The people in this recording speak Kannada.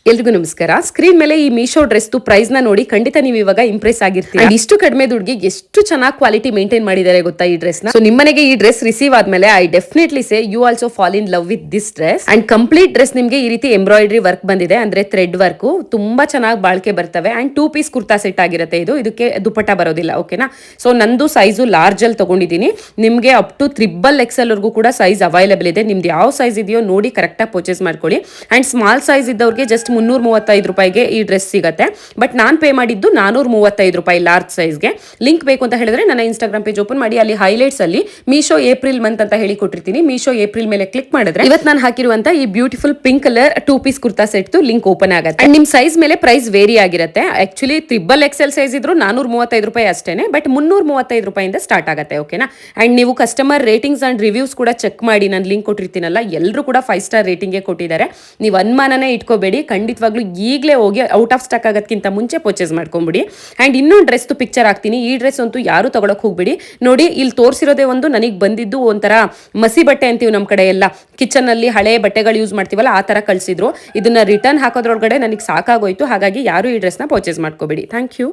ಎಲ್ರಿಗೂ ನಮಸ್ಕಾರ. ಸ್ಕ್ರೀನ್ ಮೇಲೆ ಈ ಮೀಶೋ ಡ್ರೆಸ್ ಪ್ರೈಸ್ ನ ನೋಡಿ ಖಂಡಿತ ನೀವು ಇವಾಗ ಇಂಪ್ರೆಸ್ ಆಗಿರ್ತೀರಿ. ಇಷ್ಟು ಕಡಿಮೆ ದುಡ್ಡಿಗೆ ಎಷ್ಟು ಚೆನ್ನಾಗಿ ಕ್ವಾಲಿಟಿ ಮೇಂಟೈನ್ ಮಾಡಿದ್ದಾರೆ ಗೊತ್ತಾ ಈ ಡ್ರೆಸ್ ನ. ಸೊ ನಿಮ್ಮನೆಗೆ ಈ ಡ್ರೆಸ್ ರಿಸೀವ್ ಆದ್ಮೇಲೆ I definitely say you also fall in love with this dress. And complete dress ನಿಮಗೆ ಈ ರೀತಿ ಎಂಬ್ರಾಯ್ಡ್ರಿ ವರ್ಕ್ ಬಂದಿದೆ, ಅಂದ್ರೆ ಥ್ರೆಡ್ ವರ್ಕ್ ತುಂಬಾ ಚೆನ್ನಾಗಿ ಬಾಳ್ಕೆ ಬರ್ತವೆ. ಅಂಡ್ 2 ಪೀಸ್ ಕುರ್ತಾ ಸೆಟ್ ಆಗಿರುತ್ತೆ ಇದು. ಇದಕ್ಕೆ ದುಪಟ್ಟ ಬರೋದಿಲ್ಲ, ಓಕೆನಾ. ಸೊ ನಂದು ಸೈಜು ಲಾರ್ಜ್ ಅಲ್ಲಿ ತಗೊಂಡಿದ್ದೀನಿ. ನಿಮ್ಗೆ ಅಪ್ ಟು XXL ವರ್ಗೂ ಕೂಡ ಸೈಜ್ ಅವೈಲೇಬಲ್ ಇದೆ. ನಿಮ್ದು ಯಾವ ಸೈಜ್ ಇದೆಯೋ ನೋಡಿ ಕರೆಕ್ಟ್ ಆಗಿ ಪರ್ಚೇಸ್ ಮಾಡ್ಕೊಳ್ಳಿ. ಅಂಡ್ ಸ್ಮಾಲ್ ಸೈಜ್ ಇದ್ದವ್ರಿಗೆ ಜಸ್ಟ್ 335 ರೂಪಾಯಿಗೆ ಈ ಡ್ರೆಸ್ ಸಿಗುತ್ತೆ. ಬಟ್ ನಾನು ಪೇ ಮಾಡಿದ್ದು 435 ರೂಪಾಯಿ ಲಾರ್ಜ್ ಸೈಜ್ಗೆ. ಲಿಂಕ್ ಬೇಕು ಅಂತ ಹೇಳಿದ್ರೆ ನನ್ನ ಇನ್ಸ್ಟಾಗ್ರಾಮ್ ಪೇಜ್ ಓಪನ್ ಮಾಡಿ, ಅಲ್ಲಿ ಹೈಲೈಟ್ಸ್ ಅಲ್ಲಿ ಮೀಶೋ ಏಪ್ರಿಲ್ ಮಂತ್ ಅಂತ ಹೇಳಿ ಕೊಟ್ಟಿರ್ತೀನಿ. ಮೀಶೋ ಏಪ್ರಿಲ್ ಮೇಲೆ ಕ್ಲಿಕ್ ಮಾಡಿದ್ರೆ ಇವತ್ತು ನಾನು ಹಾಕಿರುವಂತ ಈ beautiful pink colour 2 piece kurta set link open ಆಗುತ್ತೆ. ನಿಮ್ ಸೈಜ್ ಮೇಲೆ ಪ್ರೈಸ್ ವೇರಿ ಆಗಿರುತ್ತೆ. ಆಕ್ಚುಲಿ XXL ಸೈಜ್ ಇದ್ರು 435 ರೂಪಾಯಿ ಅಷ್ಟೇನೆ, ಬಟ್ 335 ರೂಪಾಯಿಂದ ಸ್ಟಾರ್ಟ್ ಆಗುತ್ತೆ, ಓಕೆನಾ. ಅಂಡ್ ನೀವು ಕಸ್ಟಮರ್ ರೇಟಿಂಗ್ಸ್ ಅಂಡ್ ರಿವ್ಯೂಸ್ ಕೂಡ ಚೆಕ್ ಮಾಡಿ, ನಾನು ಲಿಂಕ್ ಕೊಟ್ಟಿರ್ತೀನಲ್ಲ, ಎಲ್ಲರೂ ಕೂಡ 5 ಸ್ಟಾರ್ ರೇಟಿಂಗ್ ಕೊಟ್ಟಿದ್ದಾರೆ. ನೀವು ಅನುಮಾನನೇ ಇಟ್ಕೋಬೇಡಿ, ಖಂಡಿತವಾಗ್ಲೂ ಈಗಲೇ ಹೋಗಿ ಔಟ್ ಆಫ್ ಸ್ಟಾಕ್ ಆಗೋದಕ್ಕಿಂತ ಮುಂಚೆ ಪರ್ಚೇಸ್ ಮಾಡ್ಕೊಂಬಿಡಿ. ಅಂಡ್ ಇನ್ನೊಂದು ಡ್ರೆಸ್ ಪಿಕ್ಚರ್ ಹಾಕ್ತೀನಿ. ಈ ಡ್ರೆಸ್ ಅಂತೂ ಯಾರು ತಗೊಳಕ್ ಹೋಗ್ಬಿಡಿ. ನೋಡಿ, ಇಲ್ಲಿ ತೋರಿಸಿರೋದೇ ಒಂದು, ನನಗೆ ಬಂದಿದ್ದು ಒಂಥರ ಮಸಿ ಬಟ್ಟೆ ಅಂತೀವಿ ನಮ್ಮ ಕಡೆ ಎಲ್ಲ, ಕಿಚನ್ ಅಲ್ಲಿ ಹಳೆ ಬಟ್ಟೆಗಳು ಯೂಸ್ ಮಾಡ್ತೀವಲ್ಲ ಆ ತರ ಕಳಿಸಿದ್ರು. ಇದನ್ನ ರಿಟರ್ನ್ ಹಾಕೋದ್ರೊಳಗಡೆ ನನಗೆ ಸಾಕಾಗೋಯ್ತು. ಹಾಗಾಗಿ ಯಾರು ಈ ಡ್ರೆಸ್ನ ಪರ್ಚೇಸ್ ಮಾಡ್ಕೋಬೇಡಿ. Thank you.